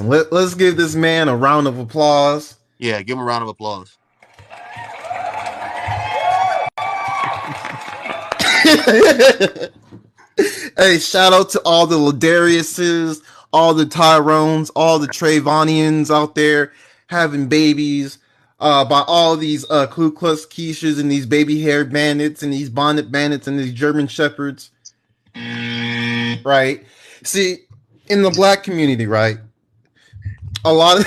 Let's give this man a round of applause. Yeah, give him a round of applause. Hey, shout out to all the Ladariuses, all the Tyrones, all the Trayvonians out there having babies by all these Ku Klux Keishas and these baby haired bandits and these bonnet bandits and these German shepherds. Right? See, in the black community, right? A lot of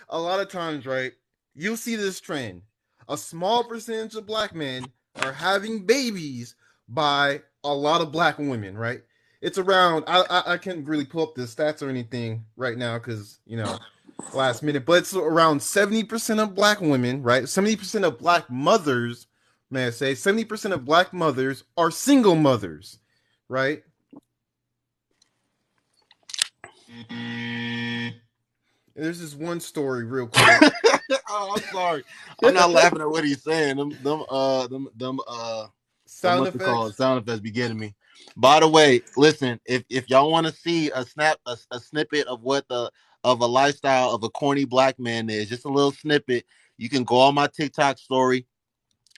a lot of times, right? You'll see this trend. A small percentage of black men are having babies by a lot of black women, right? It's around. I can't really pull up the stats or anything right now because last minute, but it's around 70% of black women, right? 70% of black mothers, may I say, 70% of black mothers are single mothers, right? There's this one story, real quick. Oh, I'm sorry. I'm not laughing at what he's saying. Them sound effects. Sound effects be getting me. By the way, listen, if y'all want to see a snippet of what of a lifestyle of a corny black man is, just a little snippet, you can go on my TikTok story.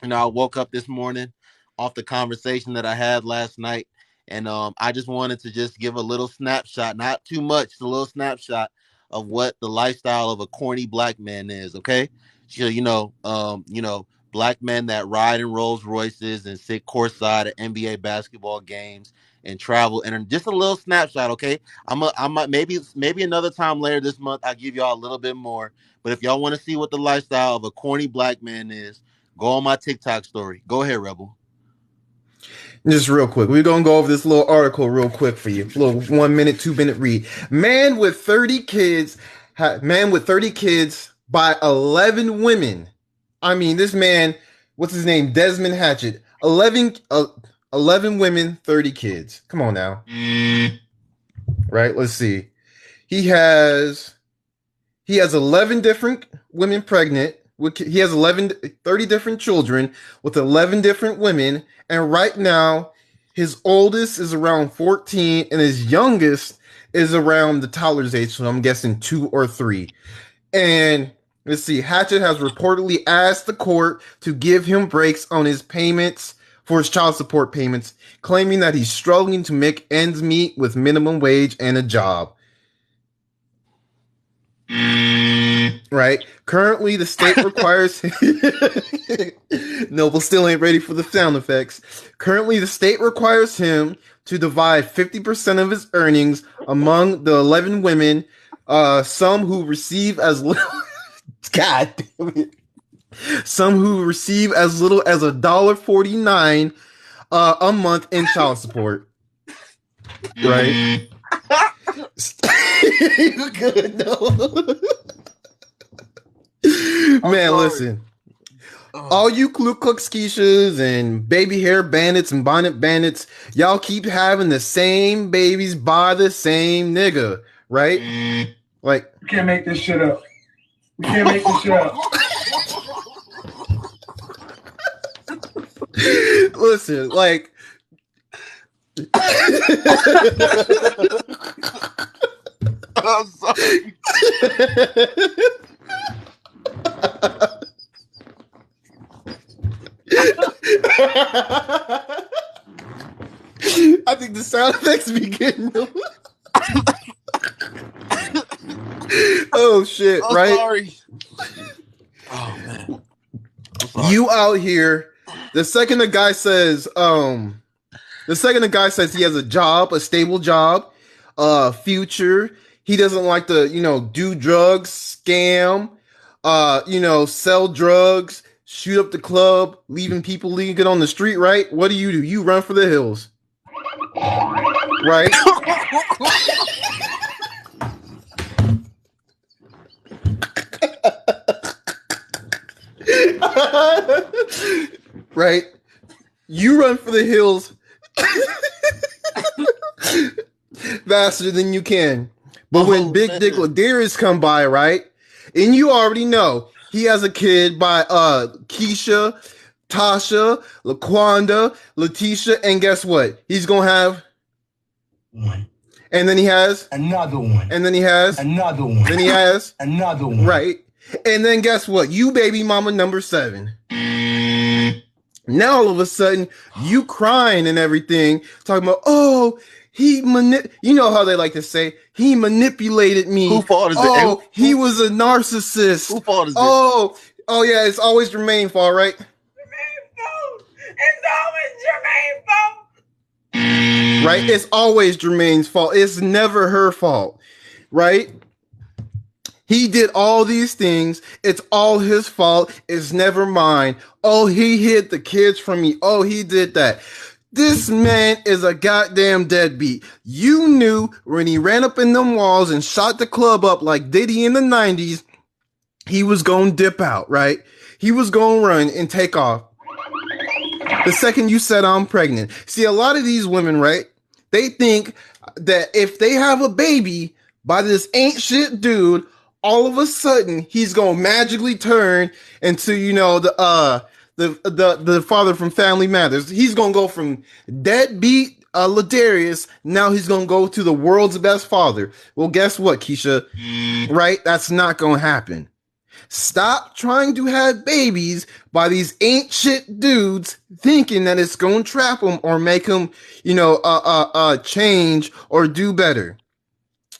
I woke up this morning off the conversation that I had last night, and I just wanted to just give a little snapshot, not too much, just a little snapshot of what the lifestyle of a corny black man is. Okay, so black men that ride in Rolls Royces and sit courtside at NBA basketball games and travel, and just a little snapshot. Okay, I'm maybe another time later this month I'll give y'all a little bit more. But if y'all want to see what the lifestyle of a corny black man is, go on my TikTok story. Go ahead, Rebel. Just real quick, we're gonna go over this little article real quick for you. A little 1 minute, 2 minute read. Man with 30 kids by 11 women. I mean, this man, what's his name? Desmond Hatchett. 11 women, 30 kids. Come on now. Right, let's see. He has 11 different women pregnant. He has 30 different children with 11 different women. And right now, his oldest is around 14 and his youngest is around the toddler's age. So I'm guessing 2 or 3. And let's see, Hatchett has reportedly asked the court to give him breaks on his payments for his child support payments, claiming that he's struggling to make ends meet with minimum wage and a job. Right? Currently, the state requires Noble still ain't ready for the sound effects. Currently, the state requires him to divide 50% of his earnings among the 11 women, some who receive as little God damn it. Some who receive as little as $1.49 a month in child support. Right? You good, no. Man, listen. All you Ku Klux Keishas and baby hair bandits and bonnet bandits, y'all keep having the same babies by the same nigga, right? Like, you can't make this shit up. You can't make this shit up. Listen, like. I'm sorry. I think the sound effects be getting them. Oh shit! I'm right? Sorry. Oh man. You out here. The second the guy says he has a job, a stable job, future. He doesn't like to, do drugs, scam, sell drugs, shoot up the club, leaving people leaving on the street, right? What do? You run for the hills. Right? Right? You run for the hills faster than you can. But when Big Dick Ladarius come by, right? And you already know he has a kid by Keisha, Tasha, LaQuanda, Letitia, and guess what? He's gonna have And then he has another one. And then he has Another one. Then he has Another one. Right. And then guess what? You baby mama number 7. Now all of a sudden you crying and everything, talking about, oh, you know how they like to say, he manipulated me. Who fault is it? Oh, he was a narcissist. Who fault is it? Oh yeah, it's always Jermaine's fault, right? It's always Jermaine's fault. Right? It's always Jermaine's fault. It's never her fault, right? He did all these things. It's all his fault. It's never mine. Oh, he hid the kids from me. Oh, he did that. This man is a goddamn deadbeat. You knew when he ran up in them walls and shot the club up like Diddy in the 90s, he was going to dip out, right? He was going to run and take off. The second you said I'm pregnant. See, a lot of these women, right? They think that if they have a baby by this ain't shit dude, all of a sudden he's gonna magically turn into, you know, the father from Family Matters. He's gonna go from deadbeat Ladarius, now he's gonna go to the world's best father. Well, guess what, Keisha? Right? That's not gonna happen. Stop trying to have babies by these ain't shit dudes thinking that it's gonna trap them or make them, you know, change or do better.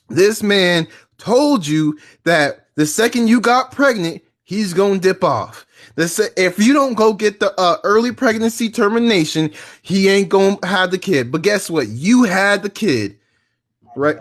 This man told you that the second you got pregnant, he's gonna dip off. If you don't go get the early pregnancy termination, he ain't gonna have the kid. But guess what? You had the kid, right?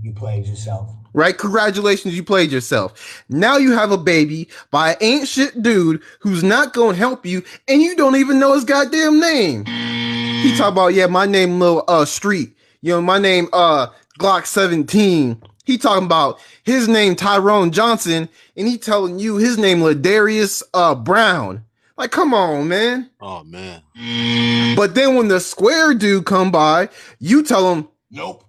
You played yourself. Right? Congratulations, you played yourself. Now you have a baby by an ain't shit dude who's not gonna help you, and you don't even know his goddamn name. He talk about, yeah, my name Lil Street. You know, my name Glock 17. He talking about his name Tyrone Johnson, and he telling you his name Ladarius Brown. Like, come on, man. Oh man. But then when the square dude come by, you tell him Nope.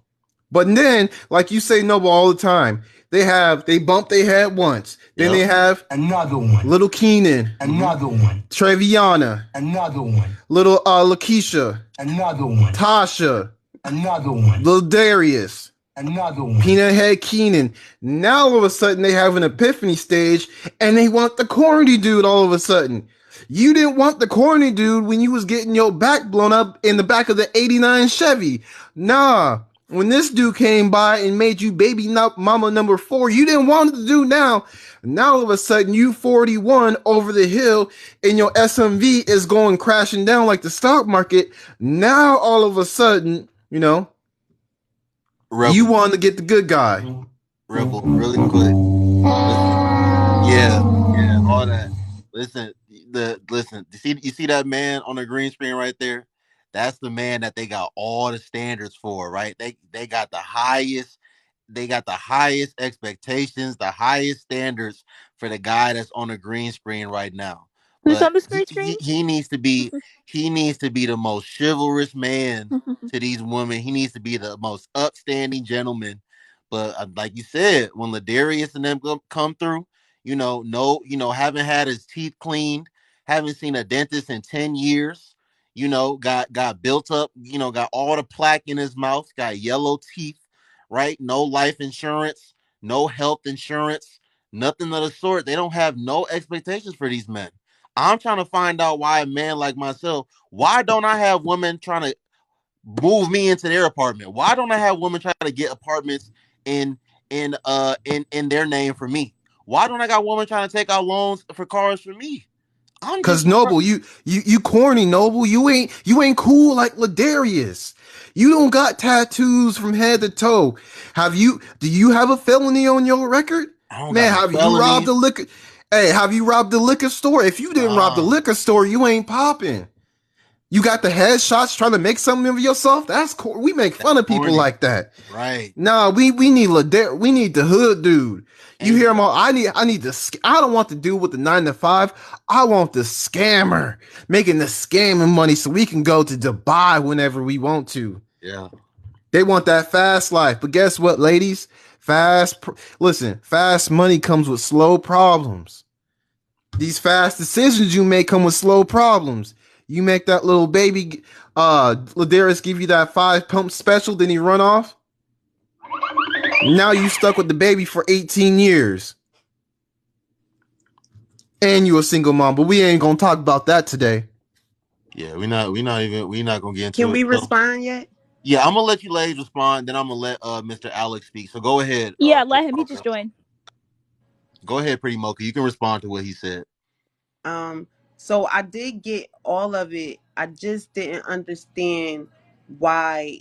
But then, like you say, Noble, all the time, they bump their head once. Then they have another one. Little Keenan. Another one. Treviana. Another one. Little Lakeisha. Another one. Tasha. Another one. Little Darius. Another one. Peanut Head Keenan. Now all of a sudden they have an epiphany stage and they want the corny dude all of a sudden. You didn't want the corny dude when you was getting your back blown up in the back of the 89 Chevy. Nah. When this dude came by and made you baby mama number 4, you didn't want it to do now. Now all of a sudden you 41 over the hill and your SMV is going crashing down like the stock market. Now all of a sudden, you know, Rebel. You wanted to get the good guy. Rebel, really quick. Yeah, all that. Listen, you see that man on the green screen right there? That's the man that they got all the standards for, right? They got the highest expectations, the highest standards for the guy that's on the green screen right now. Who's on the screen? He needs to be the most chivalrous man to these women. He needs to be the most upstanding gentleman. But like you said, when Ladarius and them come through, haven't had his teeth cleaned, haven't seen a dentist in 10 years. Got built up, got all the plaque in his mouth, got yellow teeth, right? No life insurance, no health insurance, nothing of the sort. They don't have no expectations for these men. I'm trying to find out why a man like myself, why don't I have women trying to move me into their apartment? Why don't I have women trying to get apartments in their name for me? Why don't I got women trying to take out loans for cars for me? Because Noble, you corny, Noble. You ain't cool like Ladarius. You don't got tattoos from head to toe. Do you have a felony on your record? Man, have you robbed the liquor? Hey, have you robbed the liquor store? If you didn't rob the liquor store, you ain't popping. You got the headshots trying to make something of yourself? That's cool. We make fun of people like that. Right. Nah, we need we need the hood dude. You hear him all? I don't want to do with the 9 to 5. I want the scammer making the scamming money so we can go to Dubai whenever we want to. Yeah. They want that fast life. But guess what, ladies? Fast money comes with slow problems. These fast decisions you make come with slow problems. You make that little baby, Ladarius give you that 5 pump special, then he run off. Now you stuck with the baby for 18 years. And you a single mom, but we ain't gonna talk about that today. Yeah, we're not gonna get into Can it. we So, respond yet? yeah, I'm gonna let you ladies respond, then I'm gonna let Mr. Alex speak. So go ahead, Yeah, Pretty let him. He just Mocha. joined. Go ahead, Pretty Mocha. You can respond to what he said. Um, so I did get all of it. I just didn't understand why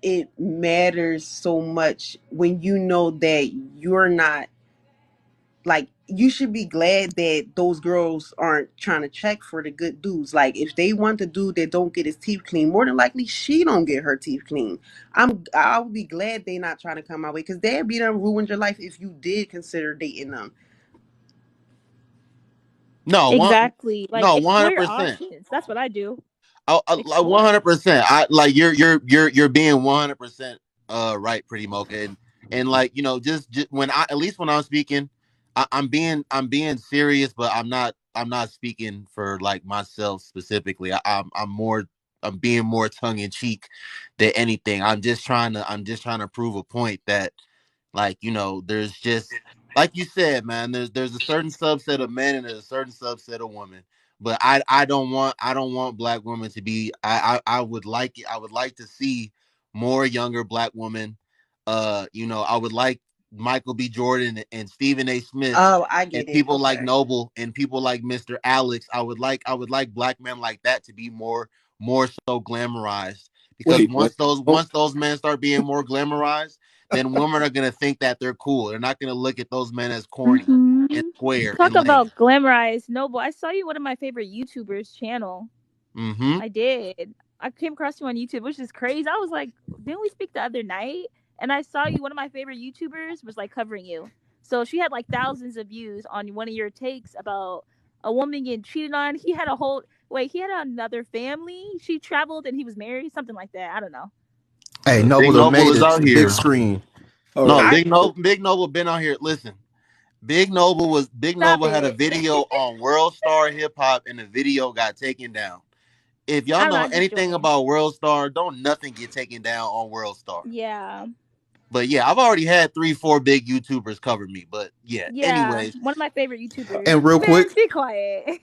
it matters so much when you know that you're not, like, you should be glad that those girls aren't trying to check for the good dudes. Like, if they want the dude that don't get his teeth clean, more than likely she don't get her teeth clean. I would be glad they not trying to come my way, because they'd be done ruined your life if you did consider dating them. No, Exactly. Like, no, explore your 100%. options. That's what I do. Like Explore. 100%. I like you're being 100% right, Pretty Mocha, and like just when I at least when I'm speaking, I'm being serious, but I'm not speaking for like myself specifically. I'm being more tongue in cheek than anything. I'm just trying to prove a point that, like, there's just, like you said, man, there's a certain subset of men and there's a certain subset of women. But I don't want black women to be, I would like to see more younger black women. I would like Michael B. Jordan and Stephen A. Smith Oh, I and get it. people like Okay. Noble and people like Mr. Alex. I would like black men like that to be more so glamorized, because Wait, once what? those Oh, once those men start being more glamorized, then women are gonna think that they're cool. They're not gonna look at those men as corny and Mm-hmm. square Talk and lame. about glamorized. Noble, I saw you on one of my favorite YouTubers channel. Mm-hmm. I did. I came across you on YouTube, which is crazy. I was like, didn't we speak the other night? And I saw you. One of my favorite YouTubers was like covering you. So she had like thousands of views on one of your takes about a woman getting cheated on. He had a whole wait. He had another family. She traveled and he was married. Something like that. I don't know. Hey, Noble Big done Noble made is it out to the big here. screen. all No, right. I Big Noble been out here. Listen, Big Stop Noble had a it. video on World Star Hip Hop, and the video got taken down. If y'all I don't know. know I just anything joined. about World Star, don't nothing get taken down on World Star. Yeah. But yeah, I've already had 3, 4 big YouTubers cover me. But yeah, Yeah. anyways, One of my favorite YouTubers. And real Man, quick, be quiet.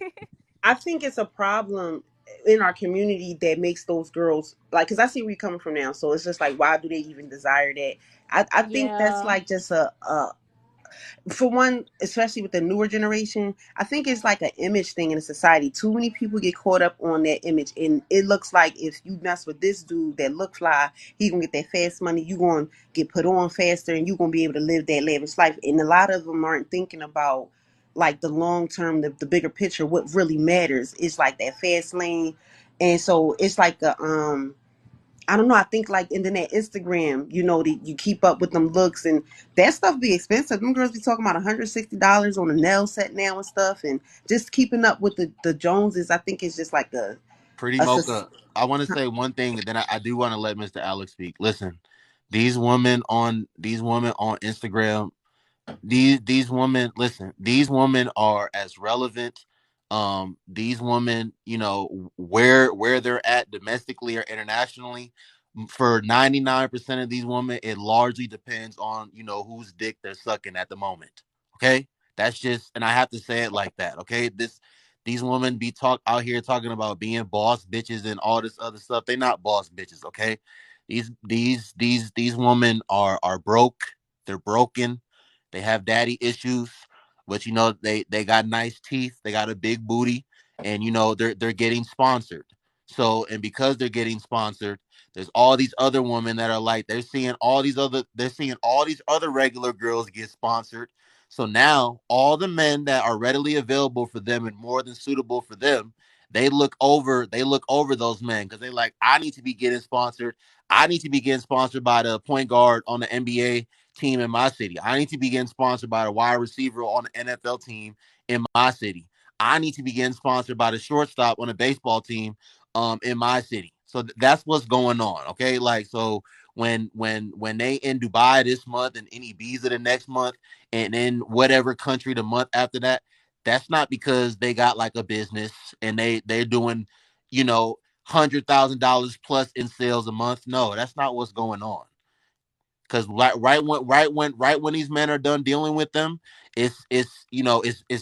I think it's a problem in our community that makes those girls, like, because I see where you're coming from now. So it's just like, why do they even desire that? I think that's Yeah. like just a for one, especially with the newer generation, I think it's like an image thing in the society. Too many people get caught up on that image, and it looks like if you mess with this dude that look fly, he gonna get that fast money. You gonna get put on faster, and you gonna be able to live that lavish life. And a lot of them aren't thinking about like the long term, the bigger picture. What really matters is like that fast lane, and so it's like a I don't know. I think like and then that Instagram, you keep up with them looks and that stuff be expensive. Them girls be talking about $160 on a nail set now and stuff, and just keeping up with the Joneses. I think it's just like Pretty a Mocha, I want to say one thing, and then I do want to let Mr. Alex speak. Listen, these women on Instagram, these women, listen, these women are as relevant. These women, where they're at domestically or internationally. For 99% of these women, it largely depends on whose dick they're sucking at the moment. Okay, that's just, and I have to say it like that. Okay, these women be talk out here talking about being boss bitches and all this other stuff. They're not boss bitches. Okay, these women are broke. They're broken. They have daddy issues, but they got nice teeth. They got a big booty, and they're getting sponsored. So, and because they're getting sponsored, there's all these other women that are like they're seeing all these other regular girls get sponsored. So now all the men that are readily available for them and more than suitable for them, they look over those men because they like, I need to be getting sponsored. I need to be getting sponsored by the point guard on the NBA team in my city. I need to be getting sponsored by a wide receiver on the NFL team in my city. I need to be getting sponsored by the shortstop on a baseball team in my city. So that's what's going on. Okay, like, so when they in Dubai this month and in Ibiza the next month and in whatever country the month after that, that's not because they got like a business and they're doing, $100,000 plus in sales a month. No, that's not what's going on. Because right when these men are done dealing with them, it's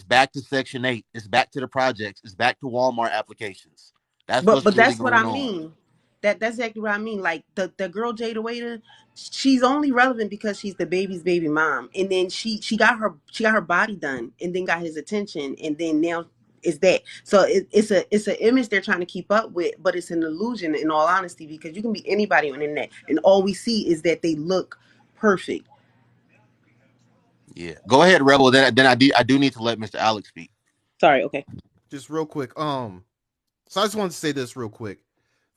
back to Section 8. It's back to the projects. It's back to Walmart applications. That's But what's really that's what I going on. mean. That's exactly what I mean. Like the girl Jada Waiter, she's only relevant because she's the baby's baby mom, and then she got her body done, and then got his attention, and then now it's that. So it's an image they're trying to keep up with, but it's an illusion in all honesty, because you can be anybody on the internet, and all we see is that they look perfect. Yeah, go ahead, Rebel. Then I do need to let Mr. Alex speak. Sorry. Okay. Just real quick. So I just want to say this real quick.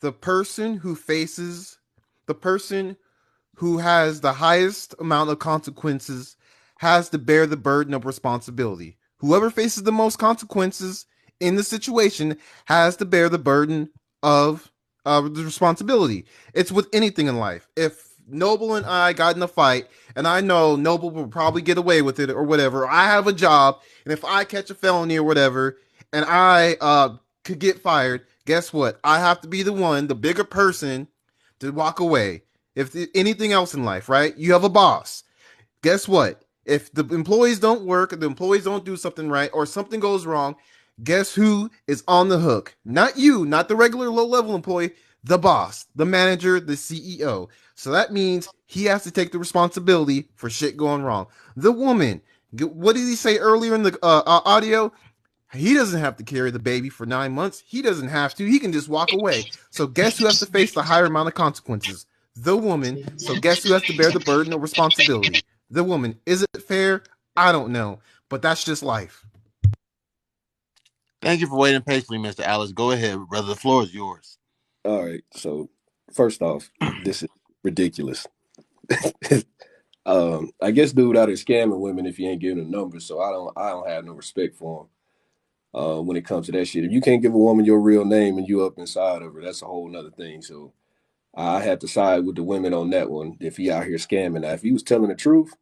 The person who has the highest amount of consequences has to bear the burden of responsibility. Whoever faces the most consequences in the situation has to bear the burden of the responsibility. It's with anything in life. If Noble and I got in a fight, and I know Noble will probably get away with it or whatever, I have a job, and if I catch a felony or whatever, and I could get fired, guess what? I have to be the bigger person, to walk away. If anything else in life, right? You have a boss. Guess what? If the employees don't work, or the employees don't do something right, or something goes wrong, guess who is on the hook? Not you, not the regular low-level employee, the boss, the manager, the CEO. So that means he has to take the responsibility for shit going wrong. The woman, what did he say earlier in the audio? He doesn't have to carry the baby for 9 months. He doesn't have to. He can just walk away. So guess who has to face the higher amount of consequences? The woman. So guess who has to bear the burden of responsibility? The woman. Is it fair? I don't know. But that's just life. Thank you for waiting patiently, Mr. Alex. Go ahead, brother. The floor is yours. All right. So first off, this is ridiculous. I guess dude out here scamming women if you ain't giving them numbers. So I don't have no respect for him. When it comes to that shit, if you can't give a woman your real name and you up inside of her, that's a whole nother thing. So I have to side with the women on that one. If he out here scamming, now if he was telling the truth,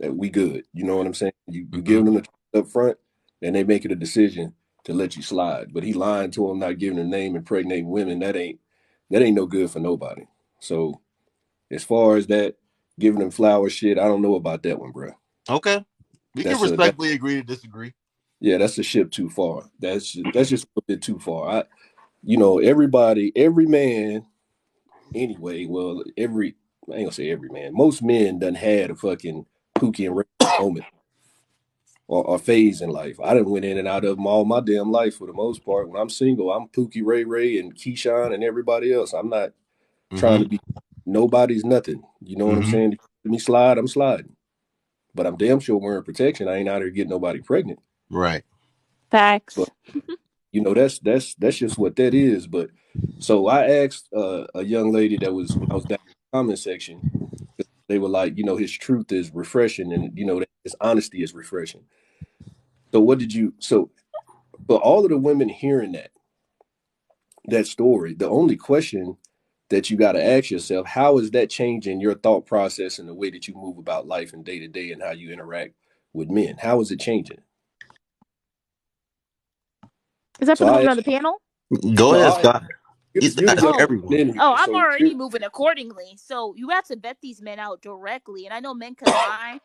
we good. You know what I'm saying? You give them the truth up front, and they make it a decision to let you slide. But he lying to them, not giving a name, impregnating women. That ain't no good for nobody. So as far as that, giving them flower shit, I don't know about that one, bro. Okay. We can respectfully agree to disagree. Yeah, that's a ship too far. That's just a bit too far. Every man, anyway. Well, I ain't gonna say every man. Most men done had a fucking Pookie and Ray moment or phase in life. I done went in and out of them all my damn life for the most part. When I'm single, I'm Pookie, Ray, and Keyshawn and everybody else. I'm not trying to be nobody's nothing. You know what I'm saying? Let me slide, I'm sliding. But I'm damn sure wearing protection. I ain't out here getting nobody pregnant. Right. Facts. But that's just what that is. But so I asked a young lady I was down in the comment section. They were like, his truth is refreshing, and his honesty is refreshing. So but all of the women hearing that story, the only question that you got to ask yourself, how is that changing your thought process and the way that you move about life and day to day and how you interact with men? How is it changing? Is that for the woman on the panel? Go ahead, Scott. I'm already moving accordingly. So you have to vet these men out directly. And I know men can lie,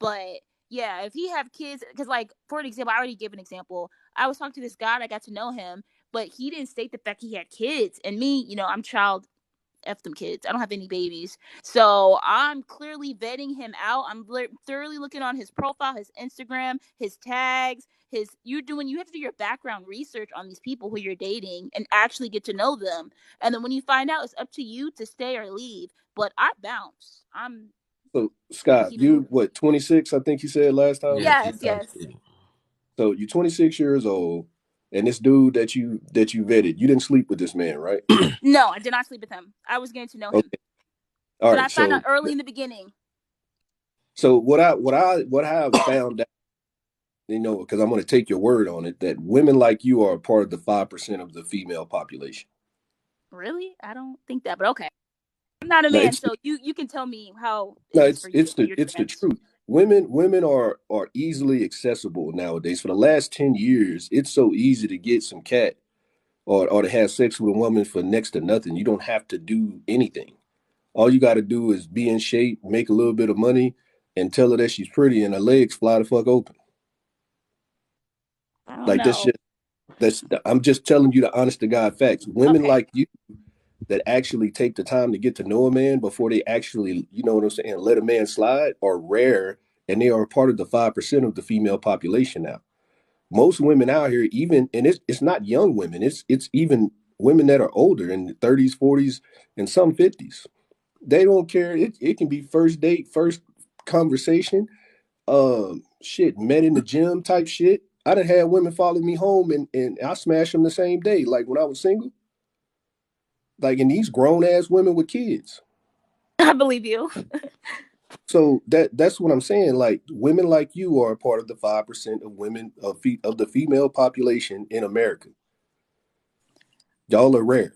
but yeah, if he have kids, because like, for an example, I already gave an example. I was talking to this guy, I got to know him, but he didn't state the fact he had kids. And me, I'm child F them kids. I don't have any babies. So I'm clearly vetting him out. I'm thoroughly looking on his profile, his Instagram, his tags, you have to do your background research on these people who you're dating and actually get to know them. And then when you find out, it's up to you to stay or leave. But I bounce. So Scott, you 26, I think you said last time? Yes. So you're 26 years old, and this dude that you vetted, you didn't sleep with this man, right? No, I did not sleep with him. I was getting to know him. Okay. All right. But I found out early in the beginning. So what I have found out, because I'm going to take your word on it, that women like you are part of the 5% of the female population. Really? I don't think that, but okay. I'm not a man, so you can tell me how. It's the truth. Women are easily accessible nowadays. For the last 10 years, it's so easy to get some cat or to have sex with a woman for next to nothing. You don't have to do anything. All you got to do is be in shape, make a little bit of money, and tell her that she's pretty, and her legs fly the fuck open. I don't Like that's know. just I'm just telling you the honest to God facts. Women Okay. like you that actually take the time to get to know a man before they actually, you know what I'm saying, let a man slide are rare, and they are a part of the 5% of the female population now. Most women out here, even, and it's not young women, it's even women that are older in the 30s, 40s, and some 50s. They don't care. It can be first date, first conversation, shit, met in the gym type shit. I done had women follow me home and I smashed them the same day, like when I was single. Like, and these grown ass women with kids. I believe you. So that's what I'm saying. Like, women like you are a part of the 5% of women of the female population in America. Y'all are rare,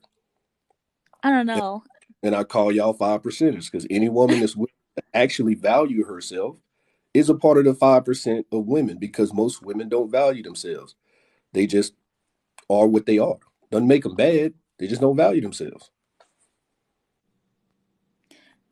I don't know. and I call y'all 5%ers because any woman that's willing to actually value herself is a part of the 5% of women because most women don't value themselves. They just are what they are. Doesn't make them bad. They just don't value themselves.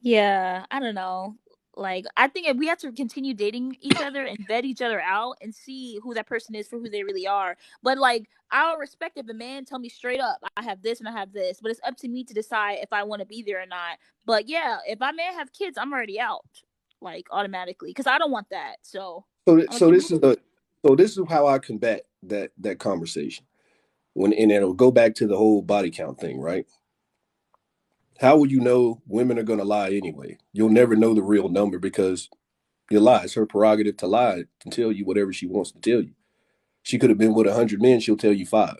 Yeah, I don't know. Like, I think if we have to continue dating each other and vet each other out and see who that person is for who they really are. But like, I'll respect if a man tell me straight up, I have this and I have this, but it's up to me to decide if I want to be there or not. But yeah, if I may have kids, I'm already out, like automatically, because I don't want that. So So, I'm gonna so keep this is moving. the so this is how I combat that conversation. When and it'll go back to the whole body count thing, right? How will you know women are going to lie anyway? You'll never know the real number because you lie. It's her prerogative to lie to tell you whatever she wants to tell you. She could have been with 100 men. She'll tell you five,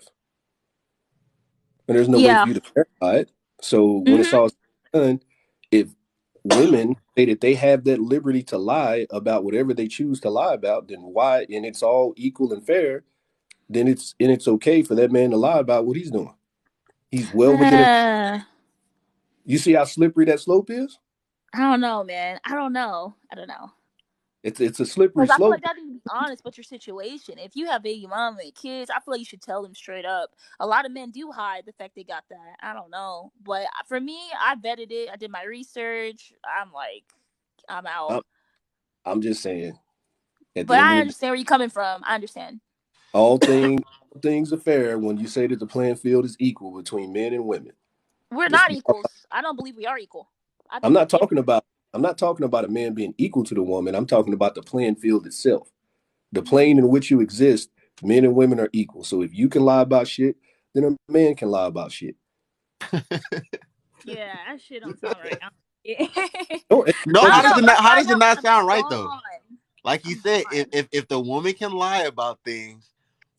and there's no way Yeah. for you to verify it. So when it's Hmm. all done, if women say that they have that liberty to lie about whatever they choose to lie about, then why? And it's all equal and fair. Then it's okay for that man to lie about what he's doing. He's well within it. I You see how slippery that slope is? don't know, man. I don't know. I don't know. It's a slippery Because I feel like slope. that needs to be honest with your situation. If you have baby mama and kids, I feel like you should tell them straight up. A lot of men do hide the fact they got that. I don't know. But for me, I vetted it. I did my research. I'm like, I'm out. I'm, I'm just saying. At the But end of I the day, understand where you're coming from. I understand. all things all things are fair when you say that the playing field is equal between men and women. We're Let's not be. equals. I don't believe we are equal. I I'm think we're not talking different. about. I'm not talking about a man being equal to the woman. I'm talking about the playing field itself. The Mm. plane in which you exist, men and women are equal. So if you can lie about shit, then a man can lie about shit. Yeah, that shit don't sound right. No, No, I no, don't how just does know. it My not? How does mind it don't not want to be sound right though? gone. Like you I'm said, gone. if the woman can lie about things,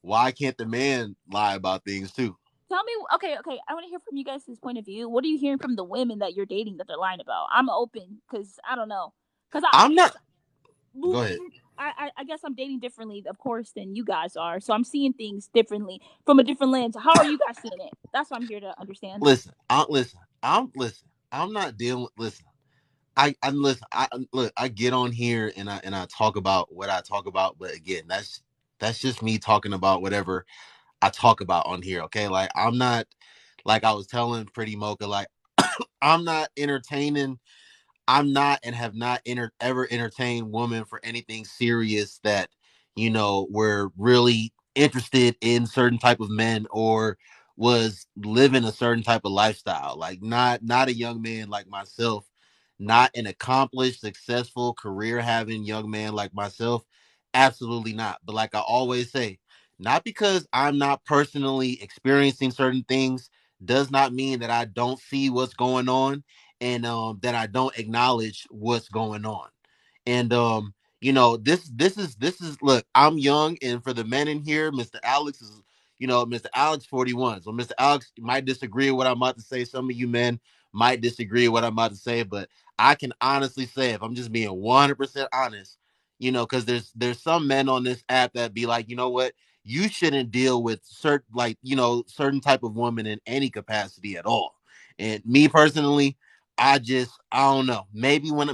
why can't the man lie about things too? Tell me, okay. I want to hear from you guys' point of view. What are you hearing from the women that you're dating that they're lying about? I'm open because I don't know. Because I'm I guess not. Go ahead. I guess I'm dating differently, of course, than you guys are. So I'm seeing things differently from a different lens. How are you guys seeing it? That's what I'm here to understand. Listen, listen. I'm not dealing with. Listen, I listen. Look. I get on here and I talk about what I talk about, but again, that's just me talking about whatever I talk about on here. Okay, like I'm not like I was telling Pretty Mocha. Like I'm not entertaining. I'm not and have not ever entertained women for anything serious that were really interested in certain type of men or was living a certain type of lifestyle. Like not a young man like myself, not an accomplished, successful, career having young man like myself. Absolutely not. But like I always say, not because I'm not personally experiencing certain things does not mean that I don't see what's going on and that I don't acknowledge what's going on. And this is look, I'm young, and for the men in here, Mr. Alex is Mr. Alex 41. So Mr. Alex might disagree with what I'm about to say. Some of you men might disagree with what I'm about to say, but I can honestly say, if I'm just being 100% honest, because there's some men on this app that be like, you know what, you shouldn't deal with certain type of woman in any capacity at all. And me personally, I don't know. Maybe when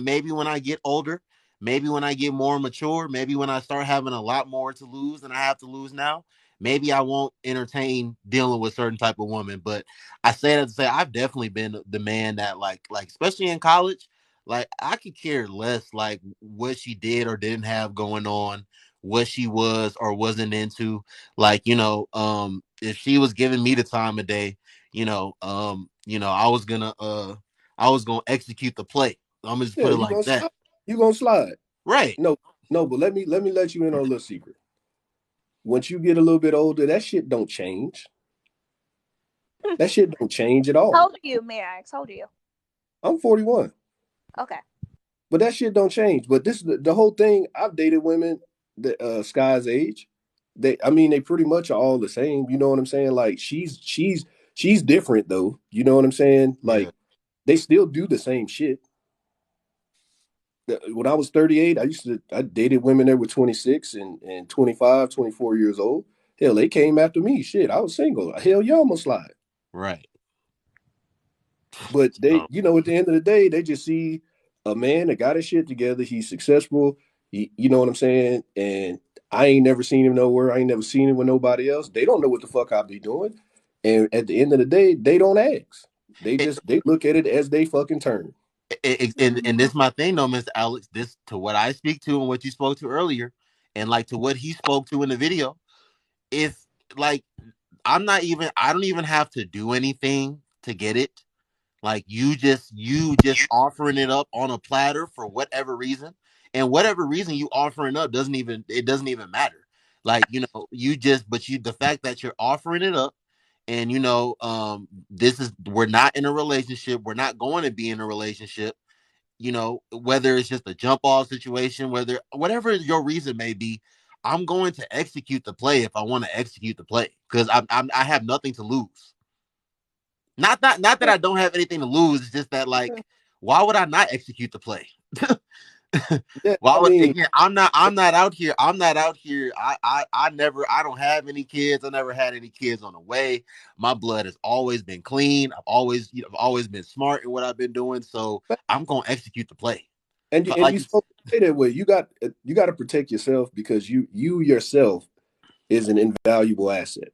I get older, maybe when I get more mature, maybe when I start having a lot more to lose than I have to lose now, maybe I won't entertain dealing with certain type of woman. But I say that to say I've definitely been the man that like especially in college, like I could care less like what she did or didn't have going on, what she was or wasn't into. Like, if she was giving me the time of day, I was gonna execute the play. I'm gonna just Yeah, put it you like gonna that. slide. You gonna slide. Right. No, no, but let you in on a little secret. Once you get a little bit older, that shit don't change. That shit don't change at How all. old are you, may I ask? How old are you? I'm 41. Okay. But that shit don't change. But this the whole thing. I've dated women that Sky's age. They pretty much are all the same. You know what I'm saying? Like she's different though. You know what I'm saying? Yeah. Like they still do the same shit. When I was 38, I dated women that were 26 and 25, 24 years old. Hell, they came after me. Shit, I was single. Hell, y'all almost slide. Right. But they, So, at the end of the day, they just see a man that got his shit together. He's successful. You know what I'm saying? And I ain't never seen him nowhere. I ain't never seen him with nobody else. They don't know what the fuck I be doing. And at the end of the day, they don't ask. it, They look at it as they fucking turn. and this is my thing though, Mr. Alex. This to what I speak to and what you spoke to earlier, and like to what he spoke to in the video. If like I don't even have to do anything to get it. Like you just offering it up on a platter for whatever reason, and whatever reason you offering up doesn't even matter. Like the fact that you're offering it up, and we're not in a relationship, we're not going to be in a relationship. Whether it's just a jump off situation, whatever your reason may be, I'm going to execute the play if I want to execute the play because I have nothing to lose. Not that I don't have anything to lose. It's just that like, why would I not execute the play? Yeah, Why I would mean, again? I'm not out here. I'm not out here. I don't have any kids. I never had any kids on the way. My blood has always been clean. I've always been smart in what I've been doing. So I'm gonna execute the play. But and like, you supposed to say that way. You got to protect yourself because you yourself is an invaluable asset.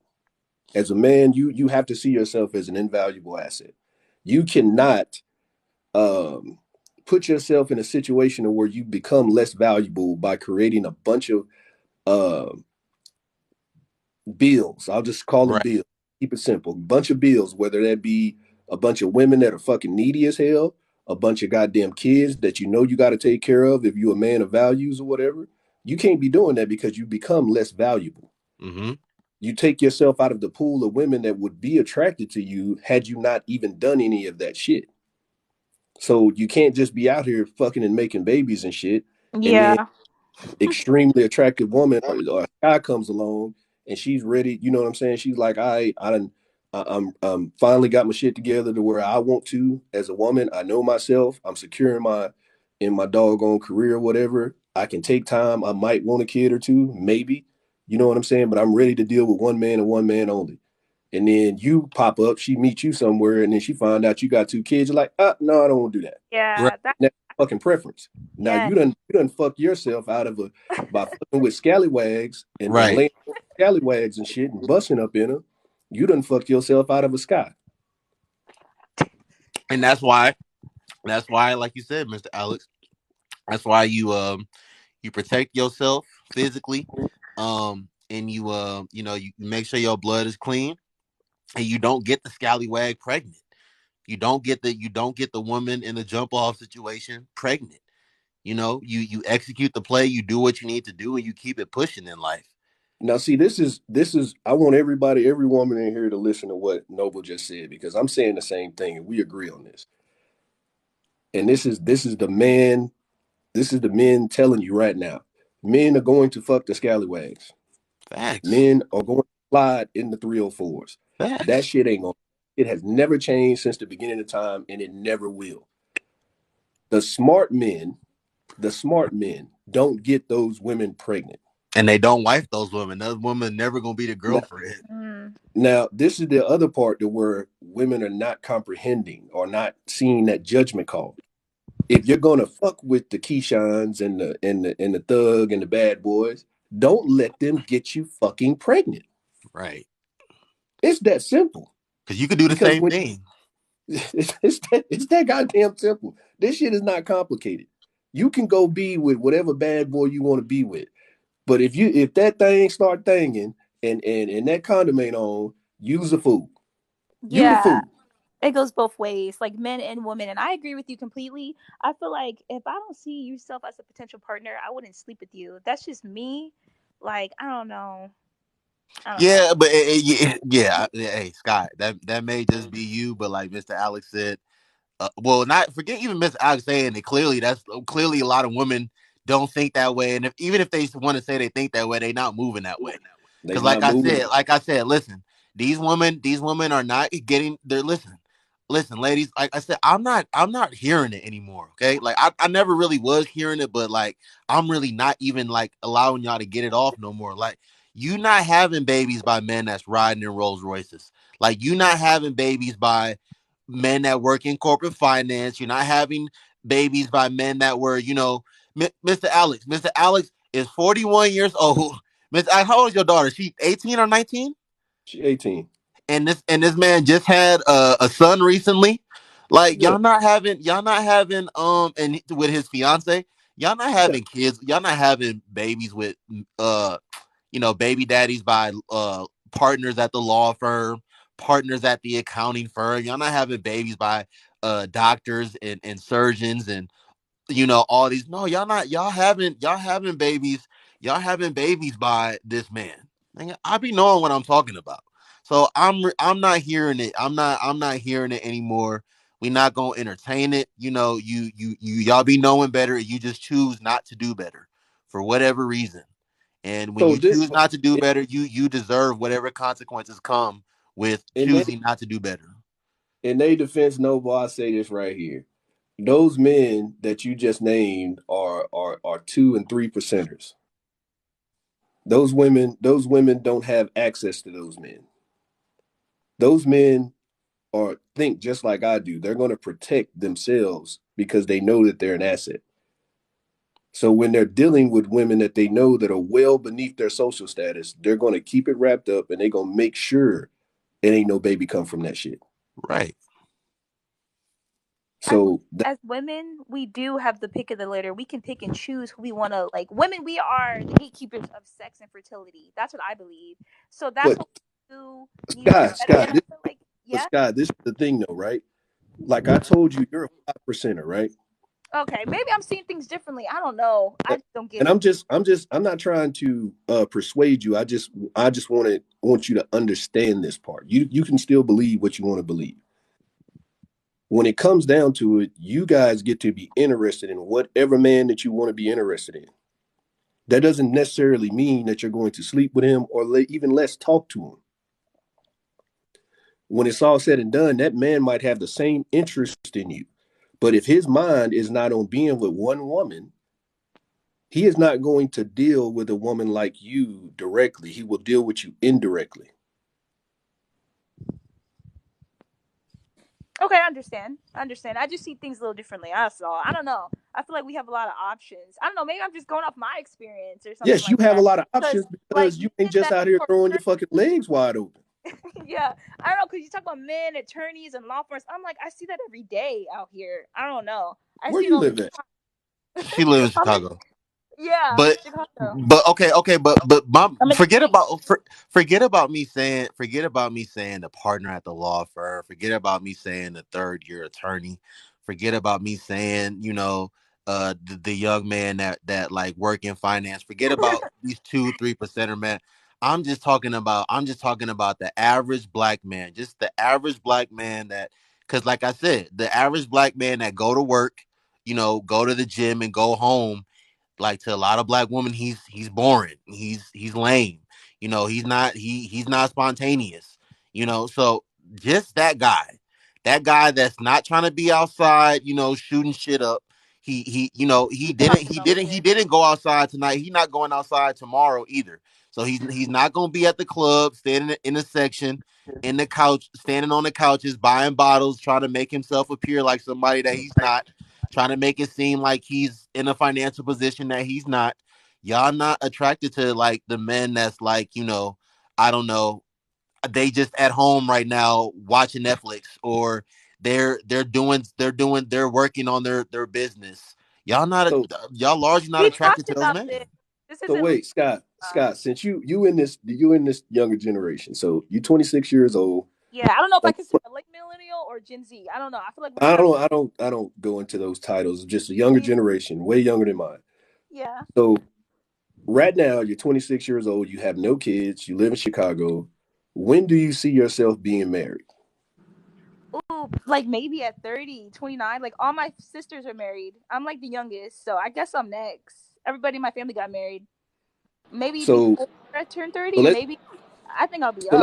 As a man, you have to see yourself as an invaluable asset. You cannot um, put yourself in a situation where you become less valuable by creating a bunch of uh, bills. I'll just call them right, bills. Keep it simple. Bunch of bills, whether that be a bunch of women that are fucking needy as hell, a bunch of goddamn kids that you got to take care of if you're a man of values or whatever. You can't be doing that because you become less valuable. mm-hmm. You take yourself out of the pool of women that would be attracted to you had you not even done any of that shit. So you can't just be out here fucking and making babies and shit, and then Yeah. extremely attractive woman or a guy comes along and she's ready. You know what I'm saying? She's like, I'm finally got my shit together to where I want to as a woman. I know myself. I'm secure in my doggone career, or whatever. I can take time. I might want a kid or two, maybe. You know what I'm saying? But I'm ready to deal with one man and one man only. And then you pop up, she meets you somewhere, and then she find out you got two kids. You're like, no, I don't want to do that. Right, Yeah. That. That's fucking preference. Now Yeah. you done fuck yourself out of by fucking with scallywags and right. laying scallywags and shit and busting up in them. You done fucked yourself out of a sky. And that's why, like you said, Mr. Alex, that's why you protect yourself physically, and you make sure your blood is clean, and you don't get the scallywag pregnant. You don't get the woman in the jump off situation pregnant. You execute the play, you do what you need to do, and you keep it pushing in life. Now, see, this is. I want everybody, every woman in here, to listen to what Noble just said because I'm saying the same thing, and we agree on this. And this is the man. This is the men telling you right now. Men are going to fuck the scallywags. Facts. Men are going to slide in the 304s. That Facts. shit ain't going. It has never changed since the beginning of time, and it never will. The smart men, the smart men, don't get those women pregnant. And they don't wife those women. Those women never gonna be the Now, girlfriend. Mm. now, this is the other part to where women are not comprehending or not seeing that judgment call. If you're gonna fuck with the Keyshans and the thug and the bad boys, don't let them get you fucking pregnant. Right. It's that simple. Because you could do the Because same when thing. it's that goddamn simple. This shit is not complicated. You can go be with whatever bad boy you want to be with. But if that thing start thinging and that condom ain't on, use a fool. You the Yeah, fool. it goes both ways, like men and women. And I agree with you completely. I feel like if I don't see yourself as a potential partner, I wouldn't sleep with you. That's just me. Like, I don't know. I don't know. Yeah, but hey, Scott, that may just be you, but like Mr. Alex said, well, not forget even Mr. Alex saying it clearly. That's clearly a lot of women don't think that way, and even if they want to say they think that way, they're not moving that way. They Because not moving. like I said, listen, these women are not getting. They're listen, ladies. Like I said, I'm not hearing it anymore. Okay, like I never really was hearing it, but like I'm really not even like allowing y'all to get it off no more. Like you not having babies by men that's riding in Rolls Royces. Like you not having babies by men that work in corporate finance. You're not having babies by men that were, Mr. Alex. Mr. Alex is 41 years old. Miss, how old is your daughter? She 18 or 19? She 18. And this man just had a son recently. Like Yeah. y'all not having and with his fiance, y'all not Yeah. having kids, y'all not having babies with uh baby daddies by partners at the law firm, partners at the accounting firm. Y'all not having babies by doctors and surgeons and all these. No, y'all having babies. Y'all having babies by this man. I be knowing what I'm talking about. So I'm not hearing it. I'm not hearing it anymore. We not gonna entertain it. Y'all be knowing better. You just choose not to do better for whatever reason. And when So you this choose not to do better, you deserve whatever consequences come with in they choosing not to do better. in their defense, Noble, I say this right here. Those men that you just named are 2 and 3 percenters. Those women don't have access to those men. Those men are think just like I do. They're going to protect themselves because they know that they're an asset. So when they're dealing with women that they know that are well beneath their social status, they're going to keep it wrapped up and they're going to make sure it ain't no baby come from that shit. Right. as So as women, we do have the pick of the litter. We can pick and choose who we want to like. Women, we are the gatekeepers of sex and fertility. That's what I believe. So that's but what we do need to do Scott, better. Scott, And I this, feel like, but yeah, Scott, this is the thing though, right? Like I told you, you're a 5 percenter, right? okay, maybe I'm seeing things differently. I don't know. I just don't get And it. I'm not trying to persuade you. I just want you to understand this part. You can still believe what you want to believe. When it comes down to it, you guys get to be interested in whatever man that you want to be interested in. That doesn't necessarily mean that you're going to sleep with him or even less talk to him. When it's all said and done, that man might have the same interest in you. But if his mind is not on being with one woman, he is not going to deal with a woman like you directly. He will deal with you indirectly. Okay, I understand. I understand. I just see things a little differently. That's all. I don't know. I feel like we have a lot of options. I don't know. Maybe I'm just going off my experience or something Yes, you like have a that. lot of Because options like because you ain't men just that out here are throwing your fucking legs wide open. yeah, I don't know. Because you talk about men, attorneys, and law firms. I'm like, I see that every day out here. I don't know. I Where see it you all live the at? time. She lives in I'm in, Chicago. yeah, But Chicago. but mom, I'm in. forget about me saying the partner at the law firm. Forget about me saying the third year attorney. Forget about me saying the young man that like work in finance. Forget about these 2-3 percenter man. I'm just talking about the average black man, just the average black man that, because like I said, the average black man that go to work, go to the gym and go home, like to a lot of black women, he's boring. He's lame. He's not spontaneous. So just that guy that's not trying to be outside, shooting shit up. Chicago over He here. didn't go outside tonight. He's not going outside tomorrow either. So he's not gonna be at the club, standing in the section, in the couch, standing on the couches, buying bottles, trying to make himself appear like somebody that he's not, trying to make it seem like he's in a financial position that he's not. Y'all not attracted to like the men that's like, I don't know, they just at home right now watching Netflix, or they're working on their business. So Y'all largely not We attracted talked to those about men. this. This so isn't wait, Scott, since you in this younger generation, so you 26 years old. yeah, I don't know if I Um, consider like millennial or Gen Z. I don't know. I feel like we're I kind of don't I don't I don't go into those titles. Just a younger we, generation, way younger than mine. yeah. So right now, you're 26 years old. You have no kids. You live in Chicago. When do you see yourself being married? Ooh, like maybe at 30, 29. Like all my sisters are married. I'm like the youngest, so I guess I'm next. Everybody in my family got married. Maybe So before I turn so 30, let's maybe I think I'll be so up.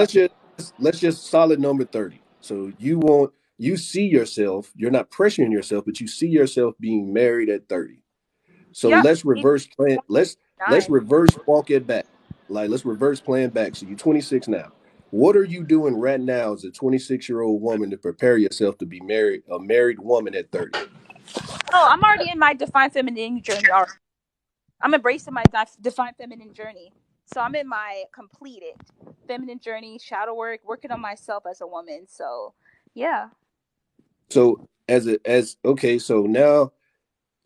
let's just solid number 30. So you see yourself. You're not pressuring yourself, but you see yourself being married at 30. So Yep, let's maybe reverse plan. Let's 29. reverse walk it back. Like let's reverse plan back. So you're 26 now. What are you doing right now as a 26-year-old woman to prepare yourself to be married, a married woman at 30? Oh, I'm already in my defined feminine journey already. I'm embracing my defined feminine journey. So I'm in my completed feminine journey, shadow work, working on myself as a woman. So yeah. So okay, so now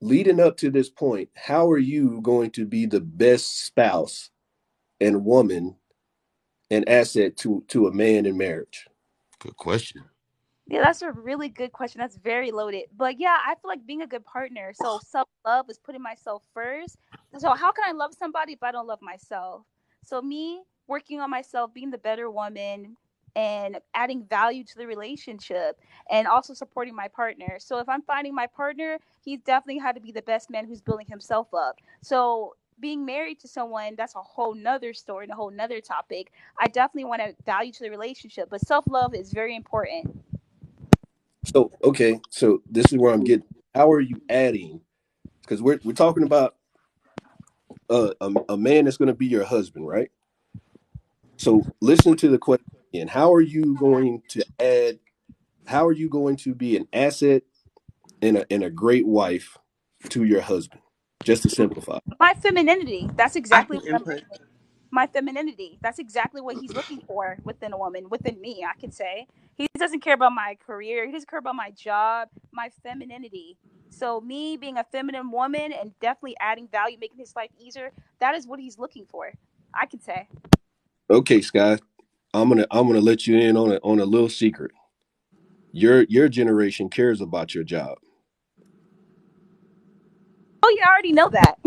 leading up to this point, how are you going to be the best spouse and woman and asset to a man in marriage? Good question. Yeah, that's a really good question. That's very loaded. But yeah, I feel like being a good partner. So self love is putting myself first. So how can I love somebody if I don't love myself? So me working on myself, being the better woman and adding value to the relationship and also supporting my partner. So if I'm finding my partner, he's definitely had to be the best man who's building himself up. So being married to someone, that's a whole nother story and a whole nother topic. I definitely want to value to the relationship, but self love is very important. So okay, so this is where I'm getting. How are you adding? Because we're talking about a man that's going to be your husband, right? So listen to the question again. How are you going to add? How are you going to be an asset and a great wife to your husband? Just to simplify. My femininity. That's I exactly can what I'm input. doing. My femininity. That's exactly what he's looking for within a woman, within me, I could say. He doesn't care about my career. He doesn't care about my job, my femininity. So me being a feminine woman and definitely adding value, making his life easier, that is what he's looking for. I could say. Okay, Scott, I'm gonna let you in on a little secret. Your generation cares about your job. Oh yeah, I already know that.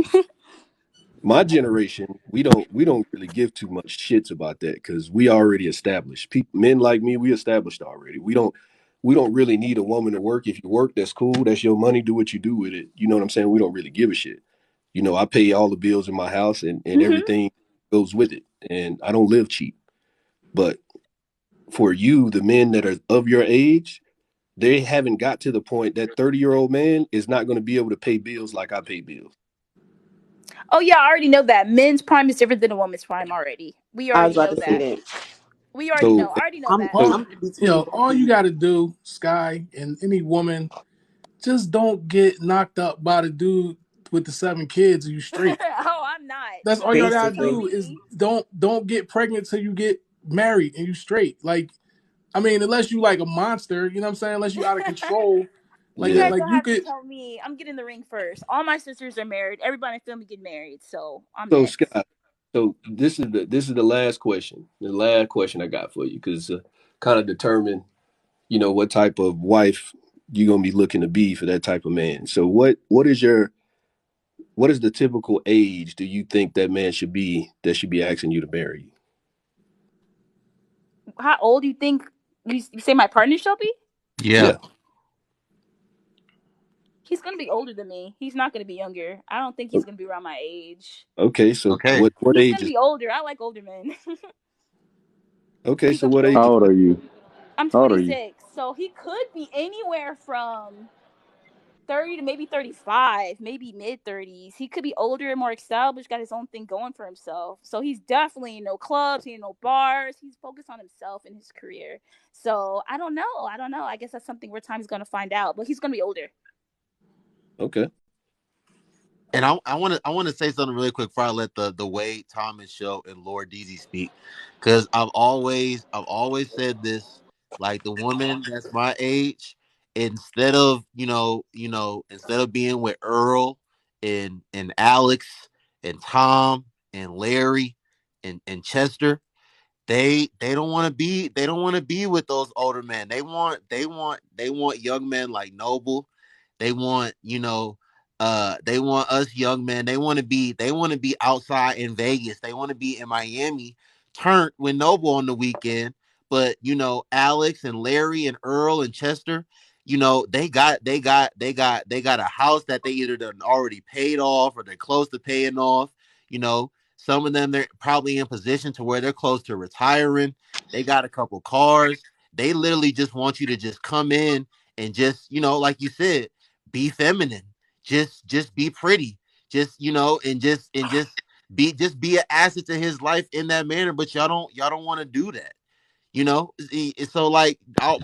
My generation, we don't really give too much shits about that because we already established. Men like me, we established already. We don't really need a woman to work. If you work, that's cool. That's your money. Do what you do with it. You know what I'm saying? We don't really give a shit. I pay all the bills in my house and Hmm. everything goes with it. And I don't live cheap. But for you, the men that are of your age, they haven't got to the point that 30-year-old man is not going to be able to pay bills like I pay bills. Oh yeah, I already know that. Men's prime is different than a woman's prime already. We I was already about know to say that. that. We already So know. I already know I'm that. so Well, I'm between both all of you you. got to do, Sky, and any woman, just don't get knocked up by the dude with the 7 kids and you straight. Oh, I'm not. That's all y'all Don't gotta tell Basically, do is me. don't get pregnant till you get married and you straight. Like, I mean, unless you like a monster, you know what I'm saying? Unless you out of control, You yeah. guys like don't you have to could. tell me. I'm getting the ring first. All my sisters are married. Everybody in the family get married, so I'm So next. Scott, so this is the last question. The last question I got for you because kind of determine what type of wife you're gonna be looking to be for that type of man. So what is the typical age do you think that man should be asking you to marry? How old do you think you say my partner shall be? Yeah. Yeah. He's gonna be older than me. He's not gonna be younger. I don't think he's gonna be around my age. Okay. So Okay. what He's age gonna is be older. I like older men. okay? He's So gonna be what age? older. How old are you? I'm How old are you? 26, so he could be anywhere from 30 to maybe 35, maybe mid 30s. He could be older and more established, got his own thing going for himself. So he's definitely in no clubs, he in no bars. He's focused on himself and his career. So I don't know. I don't know. I guess that's something where time's gonna find out. But he's gonna be older. Okay. And I want to say something really quick before I let the Wade Thomas show and Lord Deasy speak, because I've always said this, like the woman that's my age, instead of instead of being with Earl and Alex and Tom and Larry and Chester, they don't want to be with those older men. They want young men like Noble. They want they want us young men. They want to be outside in Vegas. They want to be in Miami, turned with Noble on the weekend. But Alex and Larry and Earl and Chester, they got a house that they either done already paid off or they're close to paying off. You know, some of them, they're probably in position to where they're close to retiring. They got a couple cars. They literally just want you to just come in and just, like you said, be feminine. Just be pretty. And just be an asset to his life in that manner. But y'all don't want to do that. So like,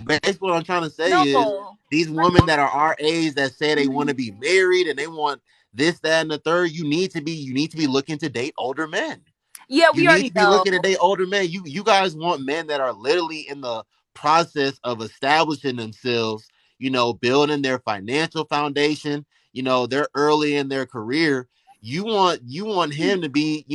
basically what I'm trying to say is No. these women that are our age that say they want to be married and they want this, that, and the third, you need to be looking to date older men. Yeah, You we need already to be know. looking to date older men. You guys want men that are literally in the process of establishing themselves, building their financial foundation. They're early in their career. You want him to be,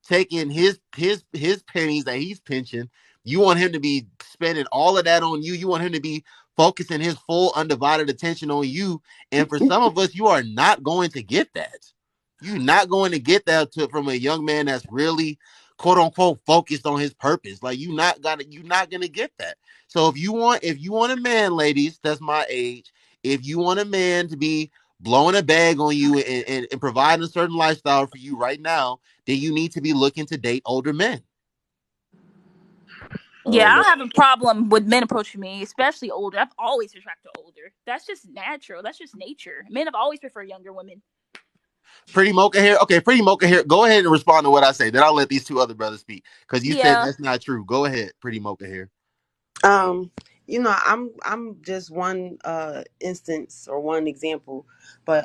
taking his pennies that he's pinching. You want him to be spending all of that on you. You want him to be focusing his full undivided attention on you. And for some of us, you are not going to get that. You're not going to get that from a young man that's really quote unquote focused on his purpose. Like you're not gonna get that. So if you want a man, ladies, that's my age, if you want a man to be blowing a bag on you and providing a certain lifestyle for you right now, then you need to be looking to date older men. Yeah, I Man. don't have a problem with men approaching me, especially older. I've always attracted older. That's just natural. That's just nature. Men have always preferred younger women. Pretty Mocha here. Okay, Pretty Mocha here. Go ahead and respond to what I say. Then I'll let these two other brothers speak because you said Yeah. that's not true. Go ahead, Pretty Mocha here. Um, I'm just one instance or one example, but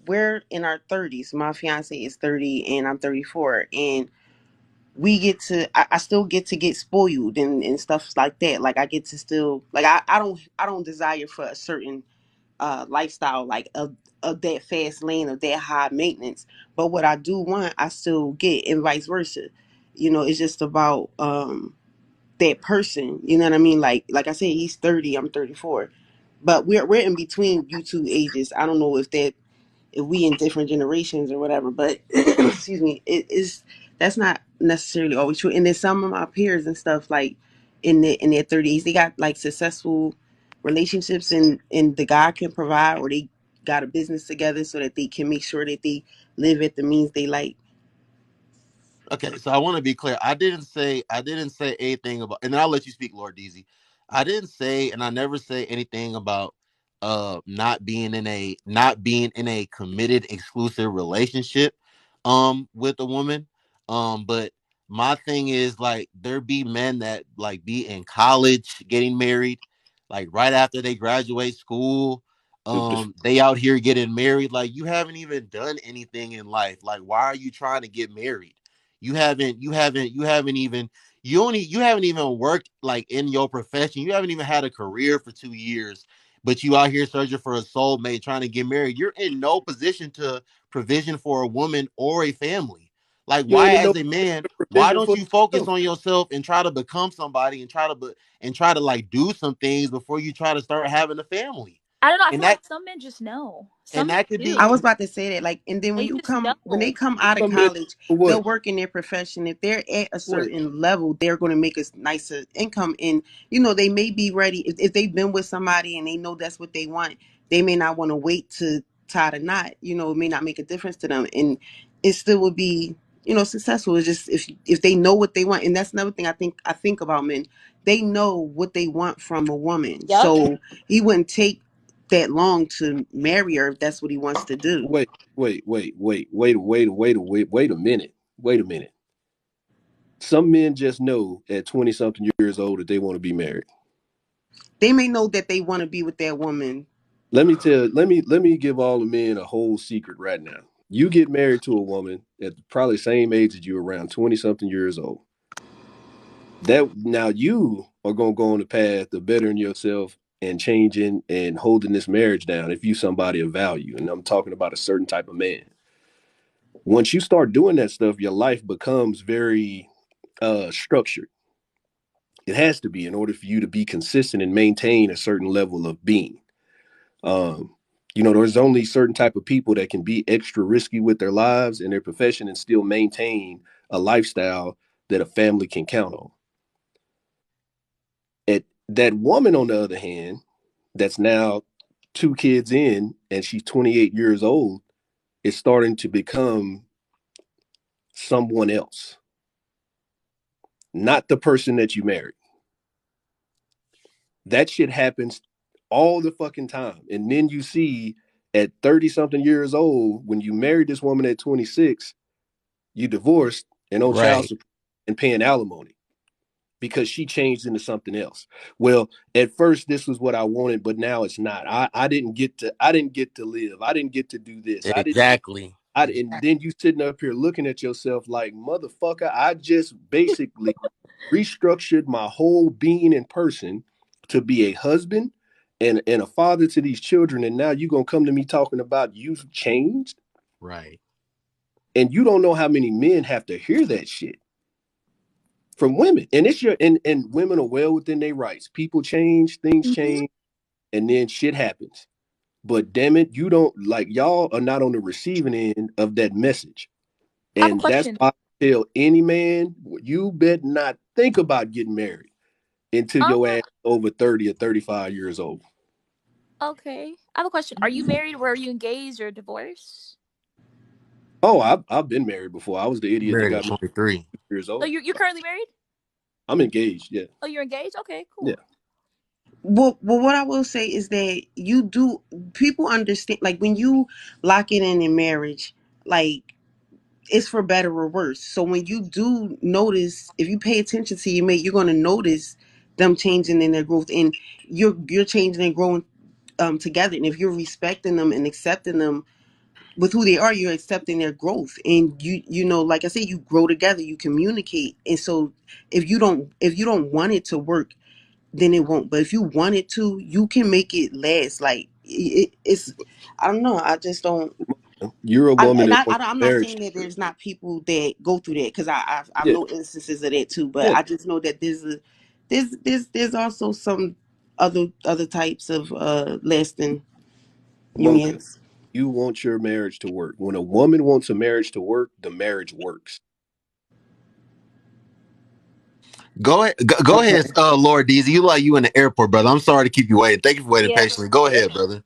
we're in our 30s. My fiance is 30 and I'm 34, and I still get to get spoiled and stuff like that. Like I get to still like I don't desire for a certain lifestyle like of that fast lane of that high maintenance. But what I do want, I still get, and vice versa. It's just about that person. You know what I mean? Like I said, he's 30, I'm 34. But we're in between you two ages. I don't know if we in different generations or whatever, but excuse me, it is that's not necessarily always true. And then some of my peers and stuff like in their 30s, they got like successful relationships and the guy can provide, or they got a business together so that they can make sure that they live at the means they like. Okay, so I want to be clear. I didn't say anything about, and then I'll let you speak, Lord Deasy. I didn't say, and I never say anything about not being in a committed exclusive relationship with a woman. But my thing is like there be men that like be in college getting married, like right after they graduate school. They out here getting married. Like you haven't even done anything in life. Like why are you trying to get married? You haven't even worked like in your profession. You haven't even had a career for 2 years, but you out here searching for a soulmate, trying to get married. You're in no position to provision for a woman or a family. Like, You why, ain't in no as a man, why provision don't for you focus yourself. on yourself and try to become somebody and try to like do some things before you try to start having a family? I don't know. I And feel that like some men just know. and Some men that could I be was do. about to say that, like, and then They just when they know. come out of Some men college, for they'll what? work in their profession. If they're at a What? certain level, they're going to make a nicer income. And, they may be ready. If they've been with somebody and they know that's what they want, they may not want to wait to tie the knot. It may not make a difference to them. And it still would be, successful. It's just if they know what they want. And that's another thing I think about men. They know what they want from a woman. Yep. So he wouldn't take that long to marry her if that's what he wants to do. Wait a minute. Wait a minute. Some men just know at 20 something years old that they want to be married. They may know that they want to be with that woman. Let me give all the men a whole secret right now. You get married to a woman at probably the same age as you, around 20 something years old. That now you are gonna go on the path of bettering yourself and changing and holding this marriage down if you somebody of value. And I'm talking about a certain type of man. Once you start doing that stuff, your life becomes very structured. It has to be in order for you to be consistent and maintain a certain level of being. Um, there's only certain type of people that can be extra risky with their lives and their profession and still maintain a lifestyle that a family can count on. That woman, on the other hand, that's now 2 kids in and she's 28 years old, is starting to become someone else, not the person that you married. That shit happens all the fucking time. And then you see at 30 something years old, when you married this woman at 26, you divorced and on child support and paying alimony because she changed into something else. Well, at first this was what I wanted, but now it's not. I didn't get to live. I didn't get to do this. Exactly. And then you sitting up here looking at yourself like, motherfucker, I just basically restructured my whole being in person to be a husband and a father to these children. And now you're going to come to me talking about you've changed. Right. And you don't know how many men have to hear that shit from women. And it's and women are well within their rights. People change, things change, and then shit happens. But damn it, you don't, like, y'all are not on the receiving end of that message. And that's why I tell any man, you better not think about getting married until your ass over 30 or 35 years old. Okay. I have a question. Are you married? Were you engaged or divorced? Oh, I've been married before. I was the idiot that got married 23 years old. So you're currently married? I'm engaged, yeah. Oh, you're engaged? Okay, cool. Yeah. Well, what I will say is that people understand, like, when you lock it in marriage, like, it's for better or worse. So when you do notice, if you pay attention to your mate, you're going to notice them changing in their growth, and you're changing and growing together. And if you're respecting them and accepting them with who they are, you're accepting their growth. And like I said, you grow together, you communicate. And so if you don't want it to work, then it won't. But if you want it to, you can make it last. Like, it's, I don't know. I just don't. You're a woman I'm not saying that there's not people that go through that, because I know instances of that too. But I just know that there's also some other types of lasting unions. You want your marriage to work. When a woman wants a marriage to work, the marriage works. Go ahead, Lord Deezy. You in the airport, brother. I'm sorry to keep you waiting. Thank you for waiting patiently. Go ahead, brother.